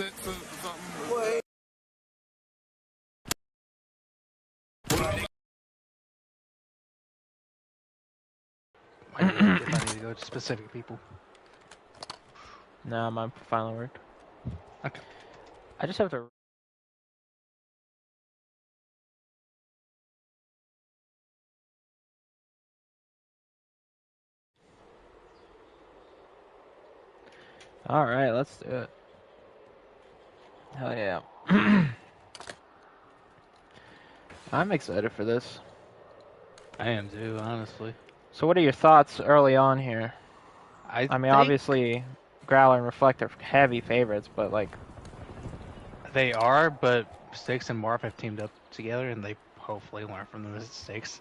sent to something. If I need to go to specific people. No, mine finally worked. Okay. I just have to. All right, let's do it. Hell yeah. I'm excited for this. I am too, honestly. So what are your thoughts early on here? I mean, think obviously, Growler and Reflect are heavy favorites, but like... they are, but Styx and MARV have teamed up together, and they hopefully learn from the mistakes,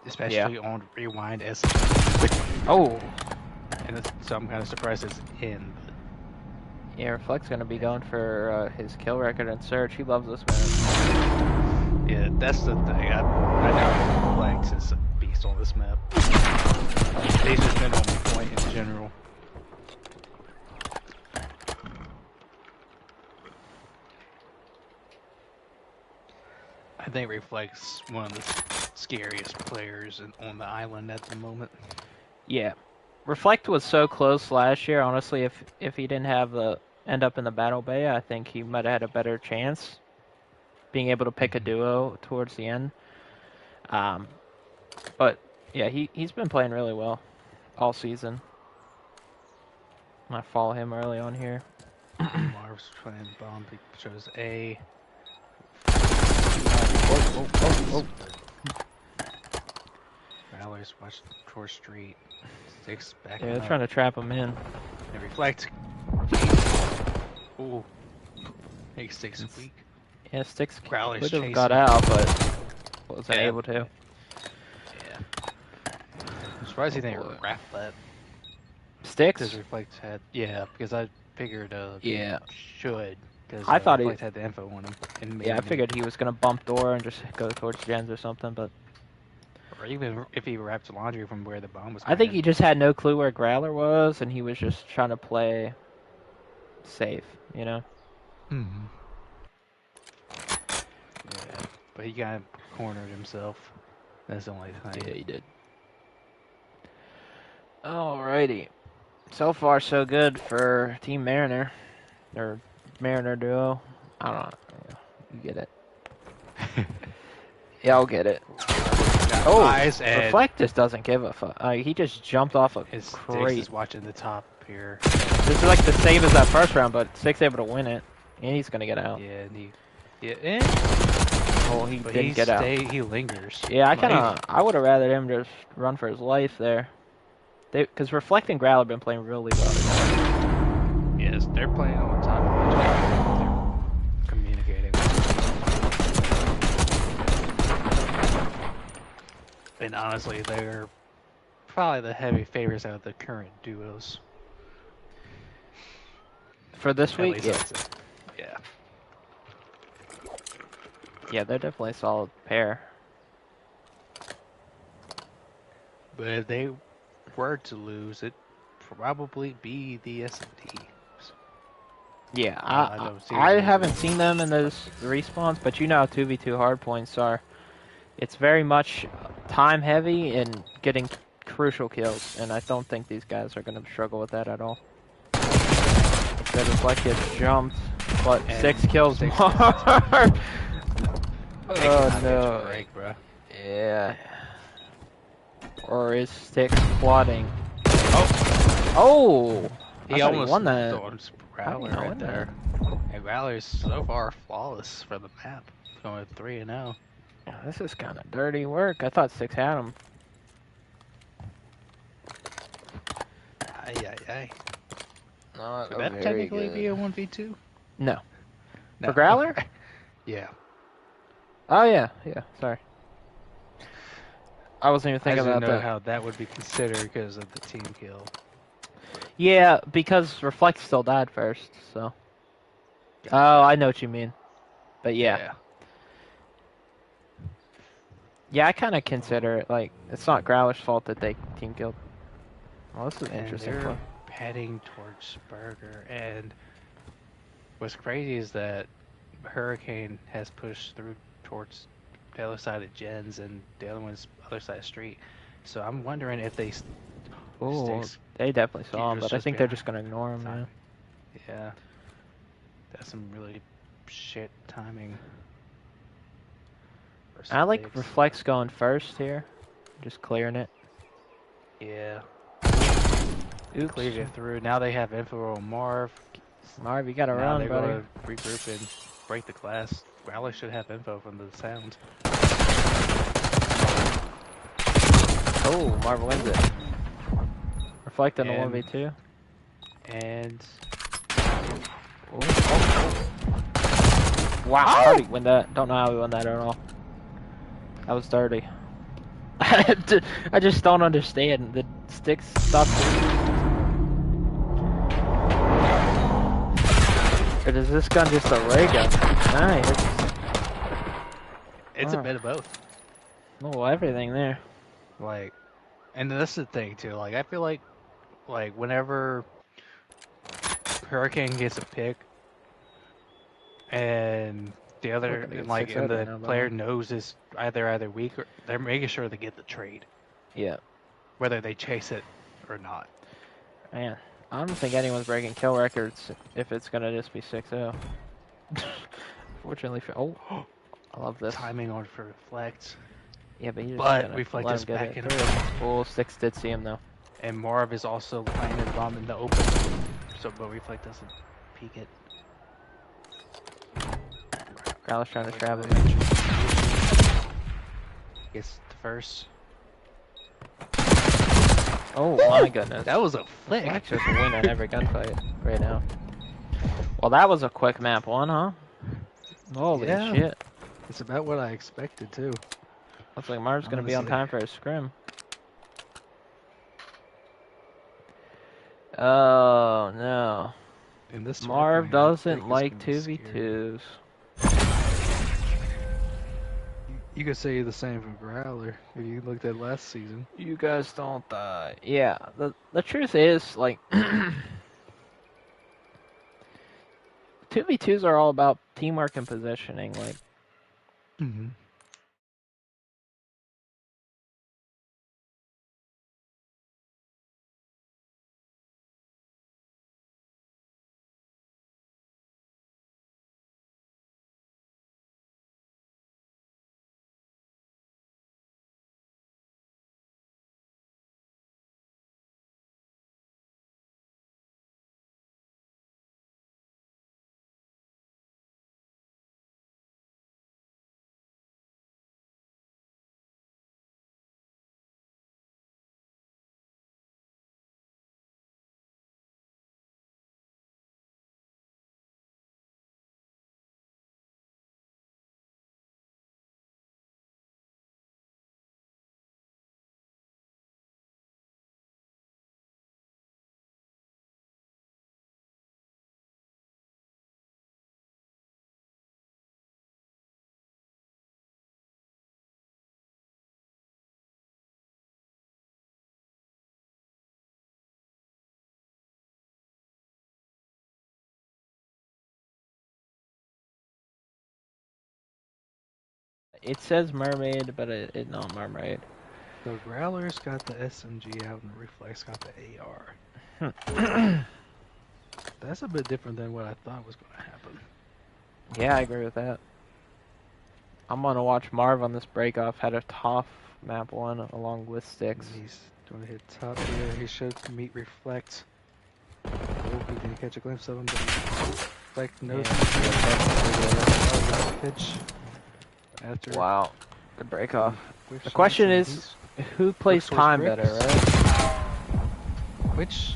especially on Rewind S. Oh! And so I'm kind of surprised it's in. Yeah, Reflect's gonna be going for his kill record in Search. He loves this man. Yeah, that's the thing. I know Reflect is a beast on this map. He's just been on point in general. I think Reflect's one of the scariest players on the island at the moment. Yeah. Reflect was so close last year. Honestly, if he didn't have the end up in the Battle Bay, I think he might have had a better chance being able to pick a duo towards the end. But yeah, he's been playing really well all season. I follow him early on here. MARV's playing bomb. He chose A. Oh. Growler's watch towards street. Styx back. Yeah, they're trying to trap him in. And Reflect. Ooh. Makes Styx weak. Yeah, Styx Growler's could have chasing. got out, but wasn't able to. Yeah. I'm surprised he didn't wrap that. Styx? Because Reflect had. Yeah, because I figured yeah. should. Because I thought Reflect had the info on him. And yeah, I figured he was going to bump door and just go towards gens or something, but... Or even if he wrapped laundry from where the bomb was I think he just had no clue where Growler was, and he was just trying to play safe, you know? Mm-hmm. Yeah, but he got cornered himself. That's the only thing. Yeah, he did. Alrighty. So far, so good for Team Mariner. Or Mariner duo. I don't know. You get it. Yeah, I'll get it. Oh, Reflect just doesn't give a fuck. He just jumped off a crate. Is watching the top here. This is like the same as that first round, but Styx able to win it. And he's gonna get out. Yeah, and oh, he didn't get out. He lingers. Yeah, I would have rather him just run for his life there. Because Reflect and Growler have been playing really well. Yes, they're playing on top of each other. They're communicating. And honestly, they're probably the heavy favorites out of the current duos. For this week? Yeah. Yeah. Yeah, they're definitely a solid pair. But if they were to lose, it'd probably be the S&T. Yeah, I haven't seen them in those respawns, but you know how 2v2 hardpoints are. It's very much time heavy and getting crucial kills, and I don't think these guys are going to struggle with that at all. Instead, Reflect gets jumped, but 6 kills more. Oh no. Break, bro. Yeah. Or is Styx plotting? Oh! He almost won that. Growler right there. And Growler's so far flawless for the map. Going 3-0. Yeah, this is kind of dirty work. I thought Styx had him. Aye. Not Would that technically be a 1v2? No. For Growler? Yeah. Oh yeah, sorry. I wasn't even thinking about that. I don't know how that would be considered because of the team kill. Yeah, because Reflect still died first, so. Oh, I know what you mean. But yeah. Yeah, I kind of consider it, like, it's not Growler's fault that they team killed. Well, this is an interesting they're one. heading towards Burger, and What's crazy is that Hurricane has pushed through towards the other side of Jen's and the other one's other side of the street. So I'm wondering if they Oh, sticks they definitely saw him, Gears but I just think they're behind just gonna ignore him, man. Yeah, that's some really shit timing. I like Reflects going first here, just clearing it. Yeah. Oops. Cleared it through. Now they have info on Marv. Marv, you gotta now run, they're buddy. going to regroup and break the glass. Growler should have info from the sound. Oh, Marv wins it. Reflect on the 1v2. And... Oh. Wow, how did he win that? Don't know how he won that at all. That was dirty. I just don't understand. The sticks stopped. Or is this gun just a ray gun? Nice. It's a bit of both. Oh, everything there. Like, and that's the thing too. Like, I feel like whenever Hurricane gets a pick, and the other, and the player knows is either weak or they're making sure they get the trade. Yeah. Whether they chase it or not. Man, I don't think anyone's breaking kill records if it's gonna just be 6-0. Fortunately for I love this. Timing on for Reflect. Yeah, but you just Reflect is back in. Oh, Sticks did see him though. And Marv is also planting the bomb in the open, so but Reflect doesn't peek it. Growler's trying to trap him. Gets the first. Oh my goodness. That was a flick. Reflect's just winning every gunfight right now. Well, that was a quick map one, huh? Holy shit. It's about what I expected too. Looks like Marv's gonna be on time for a scrim. Oh no. In this Marv doesn't like 2v2s. You could say the same for Growler if you looked at last season. You guys don't die. Yeah, the truth is, like, 2v2s are all about teamwork and positioning, like. It says Mermaid, but it's not Mermaid. The Growler's got the SMG out and the Reflex got the AR. That's a bit different than what I thought was going to happen. Yeah, I agree with that. I'm going to watch Marv on this breakoff. Had a tough map one along with Sticks. He's going to hit top here. He should meet Reflect. Oh, he didn't catch a glimpse of him, but Reflect knows pitch. After wow, good breakoff. The question is, who plays time better, right? Which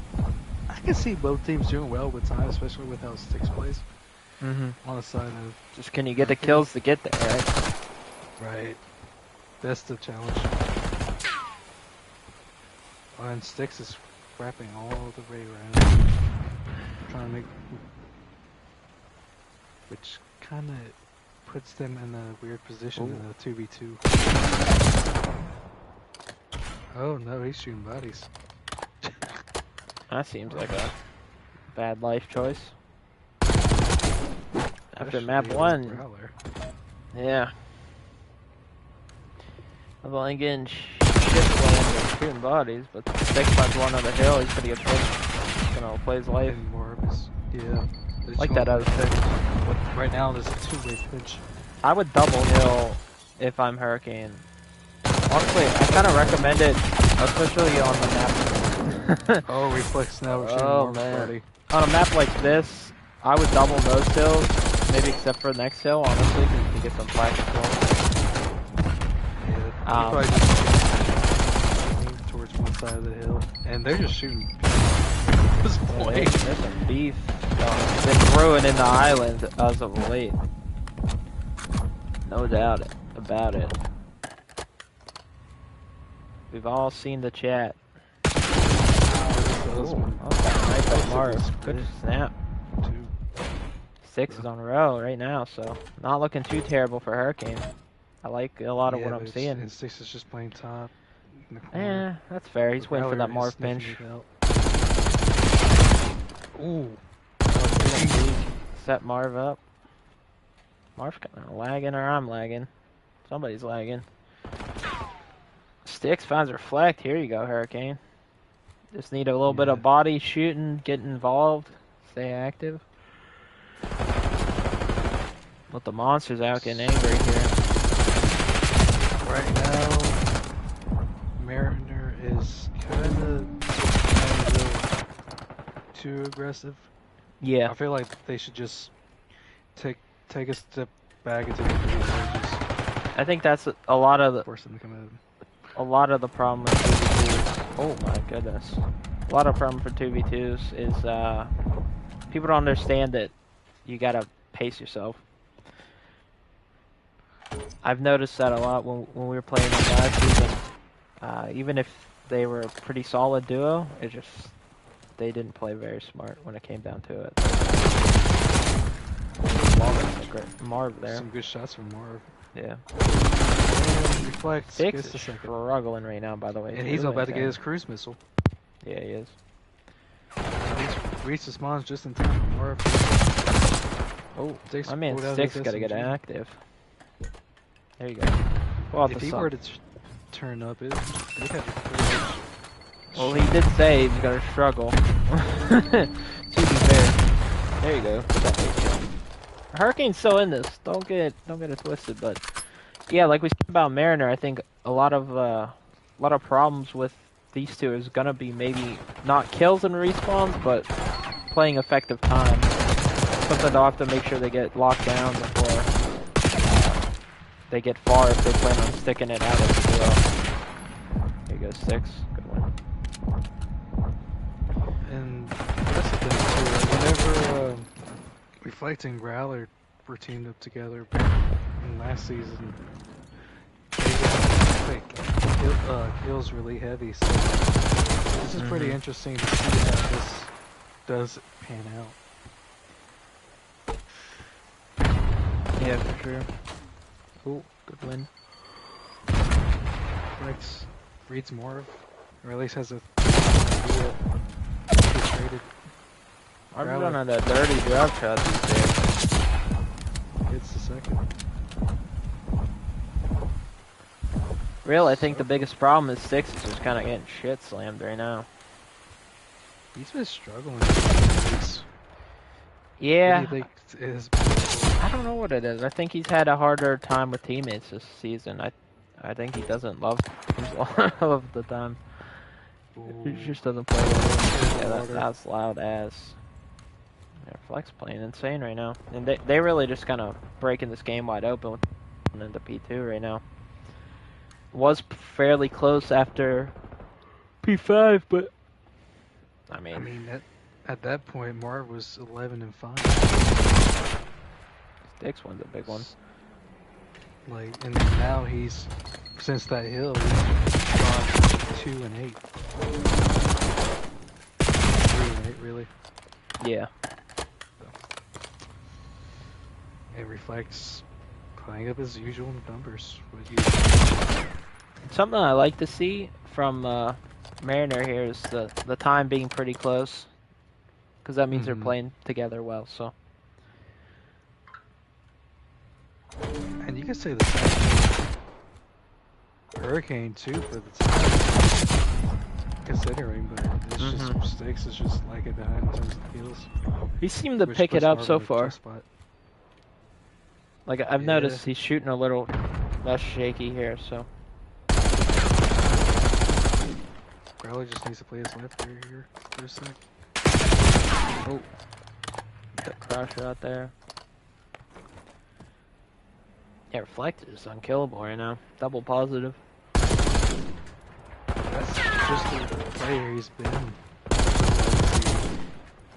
I can see both teams doing well with time, especially with how Sticks plays. On the side of just can you get the kills to get there, right? Right. That's the challenge. And Sticks is wrapping all the way around, trying to make, which kind of puts them in a weird position in a 2v2. Oh no, he's shooting bodies. That seems like a bad life choice. After map 1. Growler. Yeah. I'm only getting shit slammed and shooting bodies, but 6 finds one on the hill, he's gonna get pushed. He's gonna play his life. And MARV is, yeah. Like that other pick. Right now, there's a two-way pitch. I would double hill if I'm Hurricane. Honestly, I kind of recommend it, especially on the map. Oh, reflex now. We're shooting Oh, MARV's man. body. On a map like this, I would double those hills, maybe except for the next hill, honestly, because you can get some flag control. Yeah, you probably just aim towards one side of the hill, and they're just shooting. This point. There's some beef been brewing in the island as of late. No doubt about it. We've all seen the chat. Okay, nice by MARV. Good snap. 6 is on a row right now, so not looking too terrible for Hurricane. I like a lot of what I'm seeing. And 6 is just playing top. Yeah, that's fair. He's waiting for that MARV pinch. Ooh. Set MARV up. MARV's kind of lagging, or I'm lagging. Somebody's lagging. Sticks finds reflect. Here you go, Hurricane. Just need a little bit of body shooting, get involved, stay active. Let the monsters out getting angry here. Right now, Mariner is kind of too aggressive. Yeah. I feel like they should just take a step back and take a few stages. I think that's a lot of the Force them to come in. a lot of the problem with 2v2s. Oh my goodness. A lot of problem for 2v2s is people don't understand that you gotta pace yourself. I've noticed that a lot when we were playing in last season. Even if they were a pretty solid duo, it just they didn't play very smart when it came down to it. MARV there. Some good shots from MARV. Yeah. And reflect. 6 is is struggling right now, by the way. And he's about to get his cruise missile. Yeah, he is. He's reached the spawns just in time for MARV. Oh, my man 6 gotta get active. There you go. If he were to turn up, they'd have well, he did say he's gonna struggle. To be fair. There you go. Hurricane's still in this. Don't get it twisted, but yeah, like we said about Mariner, I think a lot of problems with these two is gonna be maybe not kills and respawns, but playing effective time. Something they'll have to make sure they get locked down before they get far if they plan on sticking it out as well. Here you go, 6. Good one. And that's the thing too. Whenever Reflect and Growler were teamed up together in last season, they kills really heavy. So this is pretty interesting to see how this does pan out. Yeah, for sure. Oh, good win. Rex reads MARV, or at least has a traded. I'm running that dirty drop shot these days. It's the second. Really, I think the biggest problem is 6 is just kind of getting shit slammed right now. He's been struggling. Yeah. What do you think it is? I don't know what it is. I think he's had a harder time with teammates this season. I think he doesn't love teams a lot of the time. Ooh. He just doesn't play well. Yeah, that's loud as. Yeah, Flex playing insane right now. And they really just kind of breaking this game wide open with into P2 right now. Was fairly close after P5, but I mean at that point, MARV was 11-5. Sticks one's a big one. Like, and now he's since that hill, he's gone 2-8. 3-8, really. Yeah. It reflects playing up his usual numbers. Something I like to see from Mariner here is the time being pretty close, because that means they're playing together well. So could say the same. Hurricane too for the time. Considering, but it's just Sticks is just like it behind in terms of kills. He seemed to pick it up so far. Like I've noticed he's shooting a little less shaky here, so. Growler just needs to play his left here for a sec. Oh, got crash out there. Yeah, Reflected is unkillable right now. Double positive. That's just the player he's been.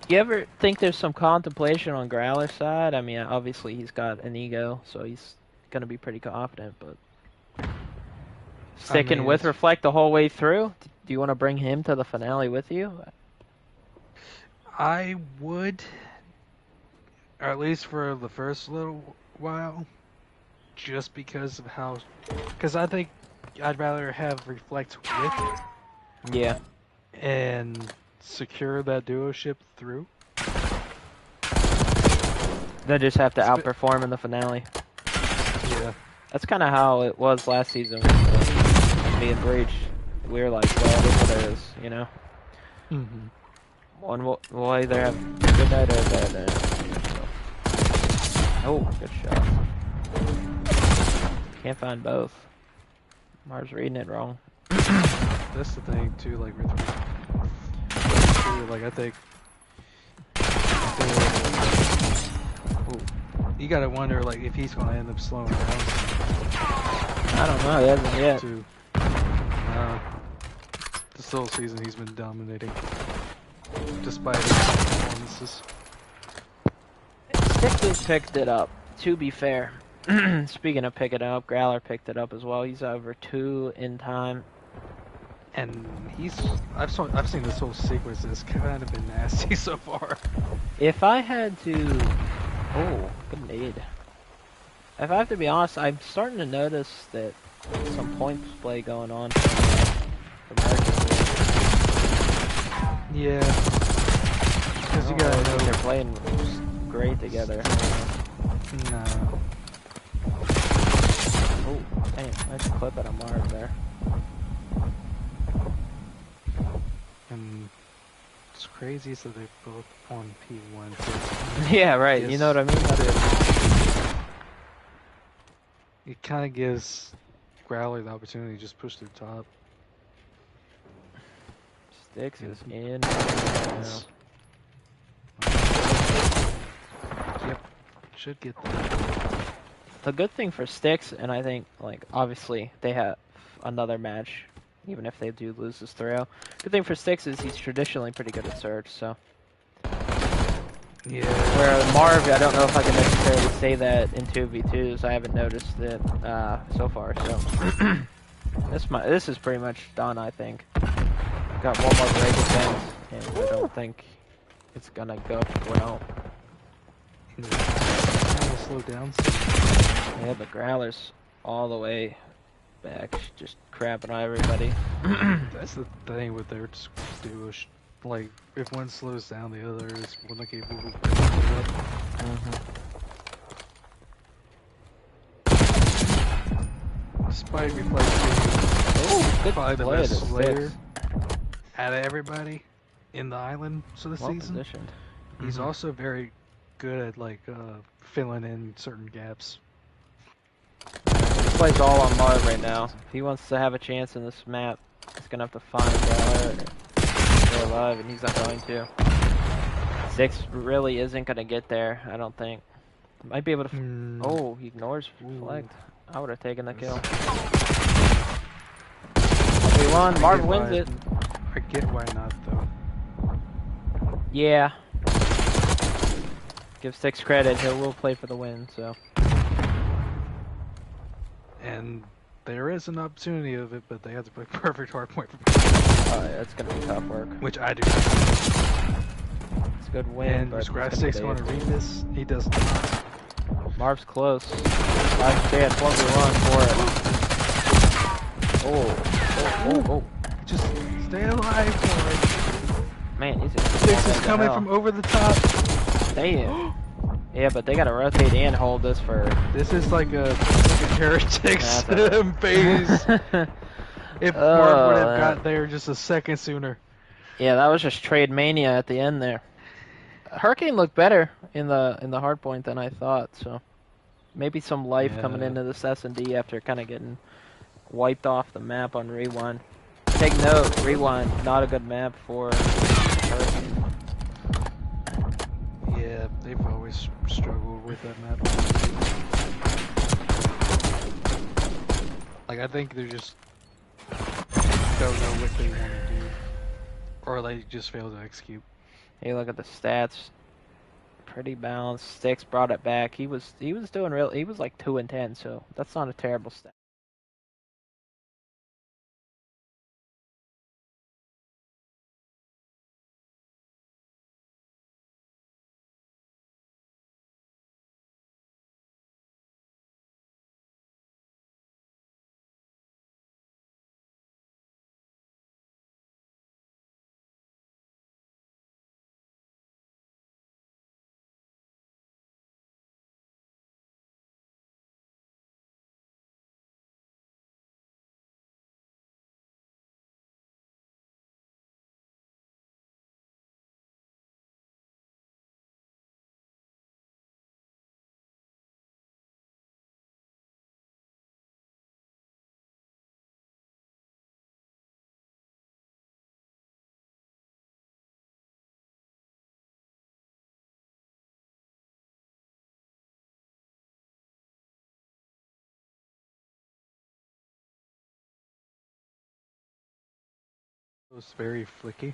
You ever think there's some contemplation on Growler's side? I mean, obviously he's got an ego, so he's gonna be pretty confident, but sticking with Reflect the whole way through? Do you want to bring him to the finale with you? I would, or at least for the first little while, just because of how, because I think I'd rather have Reflect with it. Yeah. And secure that duo-ship through. They just have to outperform in the finale. Yeah. That's kind of how it was last season with me and Breach. We were like, well, this is what it is, you know? One will either have a good night or a bad night. So. Oh, good shot. Can't find both. Marv's reading it wrong. That's the thing, too, like, with like, I think you gotta wonder, like, if he's gonna end up slowing down. I don't know, he hasn't yet. This whole season he's been dominating, despite his performances. Stickley picked it up, to be fair. Speaking of picking it up, Growler picked it up as well. He's over 2 in time. And I've seen this whole sequence that's kind of been nasty so far. If I had to, oh, good nade. If I have to be honest, I'm starting to notice that some points play going on from Mercury. Yeah. Because you gotta know they're playing great together. No. Oh, dang, nice clip at a Marv there. And it's crazy, so they're both on P1. Yeah, right. You know what I mean? It kind of gives Growler the opportunity to just push to the top. Sticks is in. Yep, should get that. The good thing for Sticks, and I think, like, obviously they have another match. Even if they do lose this 3-0. Good thing for Sticks is he's traditionally pretty good at Surge, so. Yeah. Where Marv, I don't know if I can necessarily say that in 2v2s. I haven't noticed it so far, so. This is pretty much done, I think. Got one more break attempt, and I don't think it's gonna go well. Slow down. Yeah, but Growler's all the way back, just crapping on everybody. That's the thing with their duo. Like, if one slows down, the other is more than capable of picking it up. Despite Reflecting, good probably the play best to player out of everybody in the island for the season. Positioned. He's also very good at, like, filling in certain gaps. He plays all on Marv right now. If he wants to have a chance in this map, he's gonna have to find Growler and stay alive, and he's not going to. Six really isn't gonna get there, I don't think. Might be able to. Oh, he ignores Reflect. I would have taken the kill. 1v1, Marv wins it. I get why not, though. Yeah. Give Six credit, he will play for the win, so. And there is an opportunity of it, but they have to play perfect hardpoint. Oh, yeah, it's gonna be tough work. Which I do. It's a good win, and but Scratch 6 going to read this? He does not. Marv's close. I stay at 1v1 for it. Oh. Just stay alive for it. Man, he's Six is coming from over the top. Damn. Yeah, but they gotta rotate and hold this for... This is like a heretics phase. If Marv would have got there just a second sooner. Yeah, that was just trade mania at the end there. Hurricane looked better in the hard point than I thought, so maybe some life coming into this S&D after kind of getting wiped off the map on Rewind. Take note, Rewind, not a good map for Hurricane. Yeah, they've always struggled with that map. Like, I think they just don't know what they want to do. Or they just fail to execute. Hey, look at the stats. Pretty balanced. Sticks brought it back. He was doing real. He was like 2 and 10, so that's not a terrible stat. It was very flicky.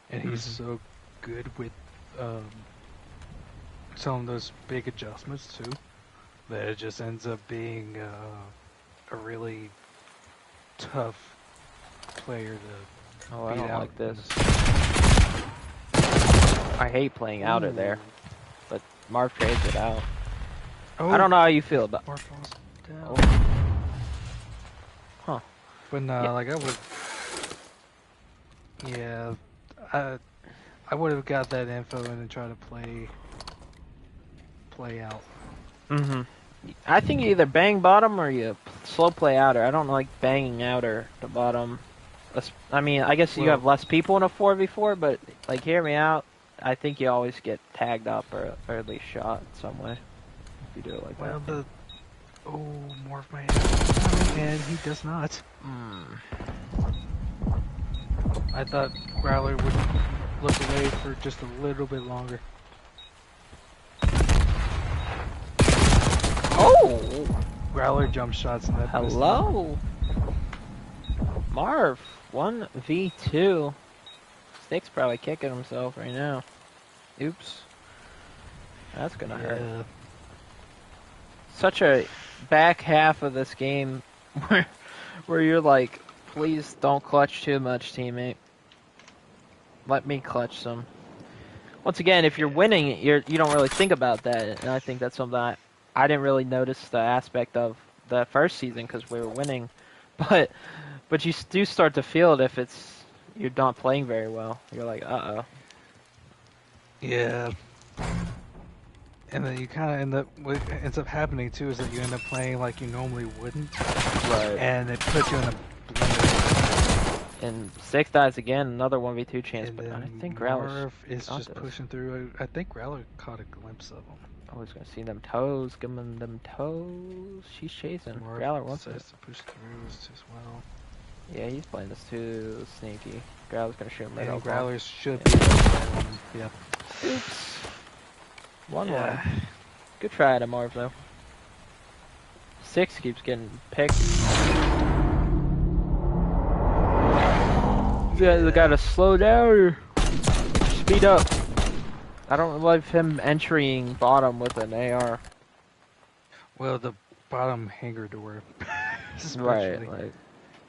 And he's so good with some of those big adjustments too, that it just ends up being a really tough player to Oh, beat I don't out. like this. I hate playing outer there, but Marv trades it out. Oh, I don't know how you feel about. Marv falls down. Oh. Huh. But no, Yeah. like I would. Yeah, I would have got that info and then try to play out. I think you either bang bottom or you slow play outer. I don't like banging outer to bottom. I mean, I guess you have less people in a 4v4, but like, hear me out. I think you always get tagged up or at least shot in some way if you do it like that. Morph my head, and he does not. I thought Growler would look away for just a little bit longer. Oh! Growler jump shots in that. Hello! Marv, 1v2. Stick's probably kicking himself right now. Oops. That's gonna hurt. Such a back half of this game where you're like, please don't clutch too much, teammate. Let me clutch some. Once again, if you're winning, you don't really think about that, and I think that's something I didn't really notice the aspect of the first season because we were winning, but you do start to feel it if you're not playing very well. You're like, uh-oh. Yeah. And then you kind of end up, what ends up happening too is that you end up playing like you normally wouldn't. Right. And it puts you in a blender. And Six dies again, another 1v2 chance, And but I think Growler Growler's is just pushing through. I think Growler caught a glimpse of him. Oh, he's gonna see them toes, give him them toes. She's chasing. Marv Growler wants to push through as well. Yeah, he's playing this too sneaky. Growler's gonna shoot him right And off. Growler should be. Yeah. Oops. 1-1. Good try to Marv though. Six keeps getting picked. You guys gotta slow down or speed up. I don't love him entering bottom with an AR. Well, the bottom hangar door. Right,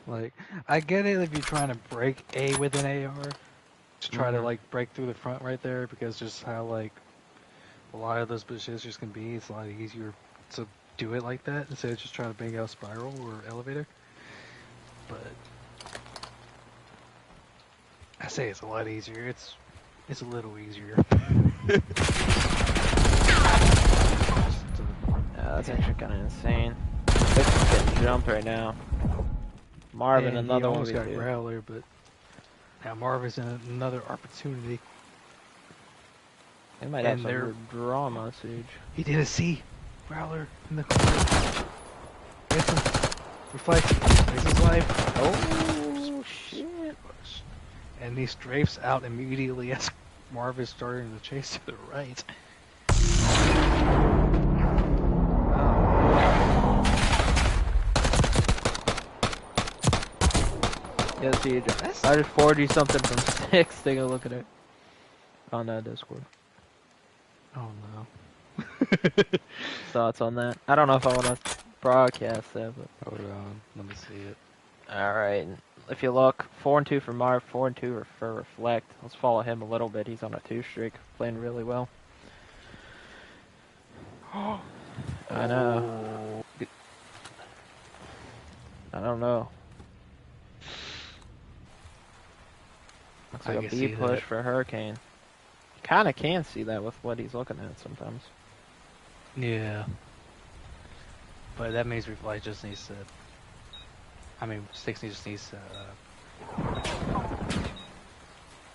like, I get it if you're trying to break A with an AR. Just try to, like, break through the front right there, because just how, like, a lot of those positions can be, it's a lot easier to do it like that, instead of just trying to bang out spiral or elevator. But I say it's a lot easier. It's a little easier. that's actually kind of insane. Six is getting jumped right now. MARV and another one. He almost got GROWLER, but now MARV is in another opportunity. They might have some drama, CEEJ. He did a C. GROWLER in the corner. Gets him. Reflect. Takes his life. Oh, shit. And he strafes out immediately as MARV is starting to chase to the right. Yeah, CEEJ. I just forwarded you something from Six. Take a look at it on Discord. Oh no. Thoughts on that? I don't know if I want to broadcast that, but hold on, let me see it. All right. If you look, 4-2 for MARV, 4-2 for Reflect. Let's follow him a little bit. He's on a 2 streak, playing really well. I know. I don't know. Looks like a B push for Hurricane. You kind of can see that with what he's looking at sometimes. Yeah. But that means Reflect just needs to... I mean, Six just needs to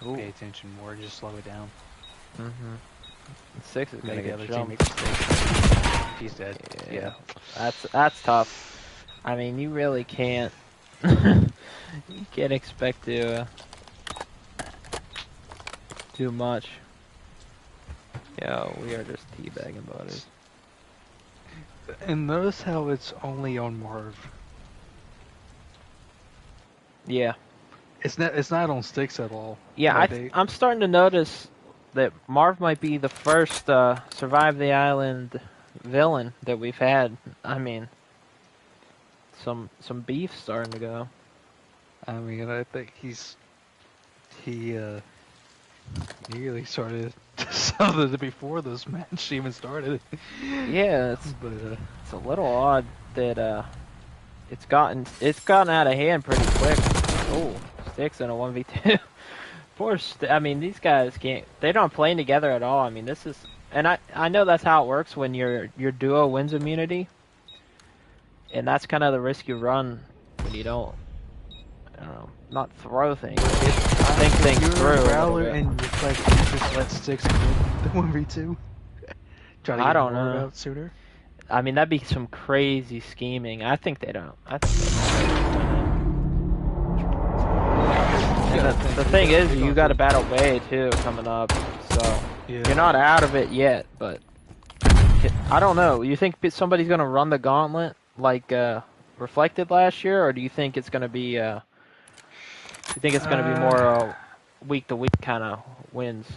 pay attention more, just slow it down. Mm-hmm. Six is going to get jumped. He's dead. Yeah. That's tough. I mean, you really can't... you can't expect to do much. Yo, we are just teabagging butters. And notice how it's only on MARV. Yeah. It's not on Sticks at all. Yeah, I'm starting to notice that MARV might be the first Survive the Island villain that we've had. I mean, some beef starting to go. I mean, I think he really started something before this match even started. Yeah, it's a little odd that it's gotten out of hand pretty quick. Oh, Sticks in a 1v2. Poor I mean, these guys they're not playing together at all. I mean, this is, and I know that's how it works when your duo wins immunity, and that's kind of the risk you run when you don't, I don't know, not throw things, think things through. GROWLER and Reflect, you just let Sticks win the 1v2. Try to get MARV out sooner. I mean, that'd be some crazy scheming. I think they don't. The thing is, you got a Battle Bay too coming up, so you're not out of it yet. But I don't know. You think somebody's gonna run the gauntlet like Reflected last year, or do you think it's gonna be? You think it's gonna be more week to week kind of wins?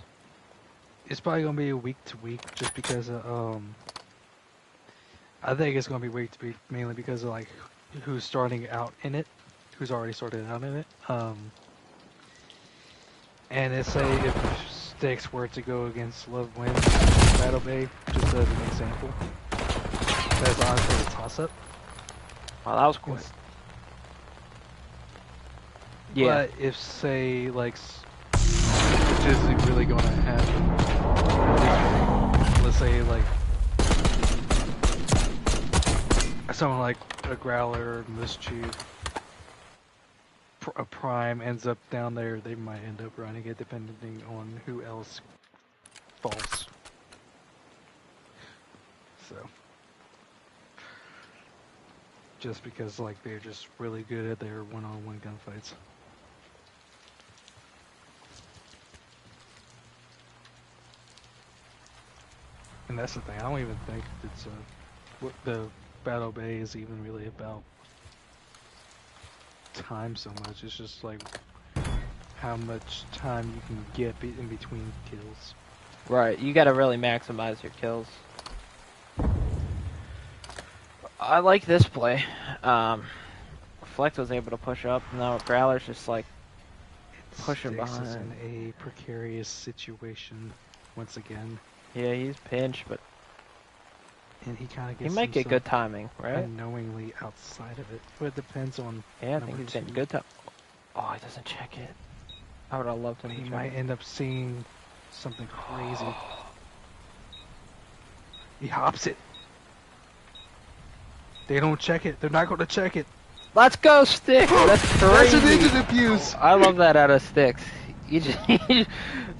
It's probably gonna be a week to week, just because I think it's gonna be week to week mainly because of like who's starting out in it, who's already started out in it. And let's say if Sticks were to go against Love Wins Battle Bay, just as an example, that's honestly a toss-up. Wow, that was quick. Yeah. But if, say, like, which isn't really going to happen, let's say, like, someone like a GROWLER, Mischief, a Prime ends up down there, they might end up running it depending on who else falls. So, just because like they're just really good at their one-on-one gunfights. And that's the thing, I don't even think it's what the Battle Bay is even really about time so much. It's just like how much time you can get in between kills. Right, you gotta really maximize your kills. I like this play. Reflect was able to push up, now GROWLER's just like pushing behind. Is in a precarious situation once again. Yeah, he's pinched, but and he kind of gets. He might get good timing, right? Unknowingly outside of it, but it depends on. Yeah, I think he's getting good time. Oh, he doesn't check it. I would have loved him. He might end up seeing something crazy. He hops it. They don't check it. They're not going to check it. Let's go, Sticks. That's crazy. That's a ninja defuse. I love that out of Sticks.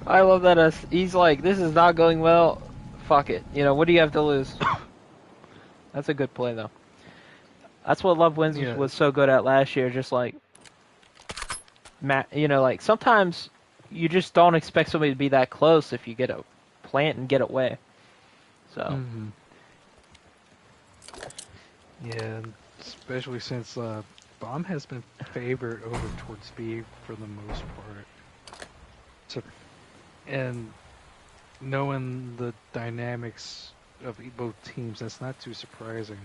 I love that he's like, this is not going well. Fuck it. You know, what do you have to lose? That's a good play, though. That's what Love Wins was so good at last year. Just like, you know, like sometimes you just don't expect somebody to be that close if you get a plant and get away. So. Yeah, especially since Bomb has been favored over towards B for the most part. So, and knowing the dynamics of both teams, that's not too surprising.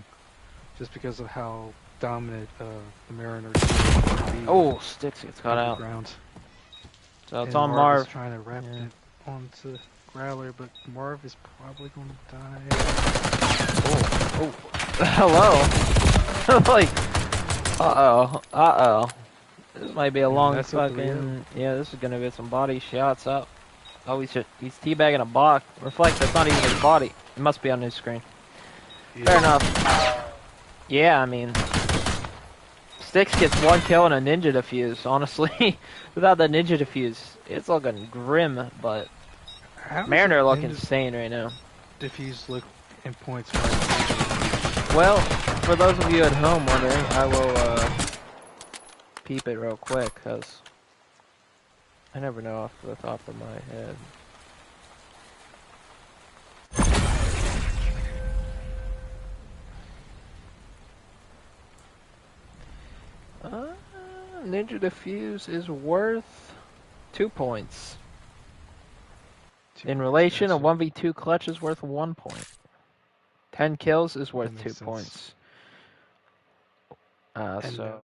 Just because of how dominant the Mariners are. Oh, Sticks gets caught out. Ground. So it's on Marv. Trying to wrap it onto Growler, but Marv is probably going to die. Oh. Hello. Like, uh-oh. This might be a long fucking... Yeah, this is going to be some body shots up. Oh, he's teabagging a block. Reflect, that's not even his body. It must be on his screen. Yeah. Fair enough. Yeah, I mean... Sticks gets one kill and a ninja defuse, honestly. Without the ninja defuse, it's looking grim, but... Mariner looking insane right now. Defuse look in points. Well, for those of you at home wondering, I will peep it real quick, because I never know off the top of my head. Ninja Defuse is worth 2 points. In relation, a 1v2 clutch is worth 1 point. 10 kills is worth 2 points. So.